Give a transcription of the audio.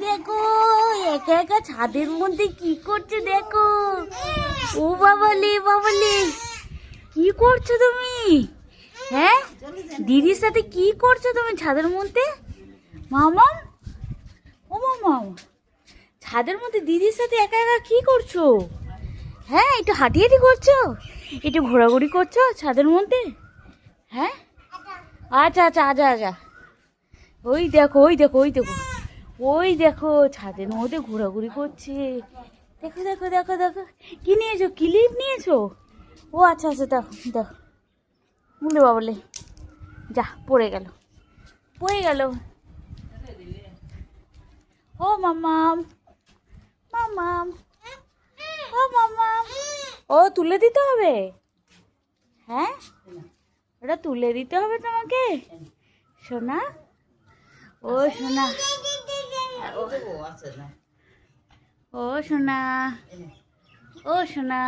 দেখো একা একা ছাদের মধ্যে কি করছে দেখো। ও বাবালে বাবালে, কি করছো তুমি? হ্যাঁ, দিদির সাথে কি করছো তুমি ছাদের মধ্যে? মামাম, ও মামাম, ছাদের মধ্যে দিদির সাথে একা একা কি করছো? হ্যাঁ, একটু হাঁটি হাঁটি করছো, একটু ঘোরাঘুরি করছো ছাদের মধ্যে? হ্যাঁ, আচ্ছা আচ্ছা, আজা আজা। ওই দেখো ওই দেখো ওই দেখো ওই দেখো ছাদের মধ্যে ঘোরাঘুরি করছে। দেখো দেখো দেখো দেখো, কি নিয়েছো? ক্লিপ নিয়েছো? ও আচ্ছা আচ্ছা, দেখো দেখো। বলে বাবলে, যা পড়ে গেল, পড়ে গেল। ও মামাম, মামাম, ও মামাম, ও তুলে দিতে হবে? হ্যাঁ, ওটা তুলে দিতে হবে তোমাকে সোনা। ও সোনা, ও সোনা, ও সোনা।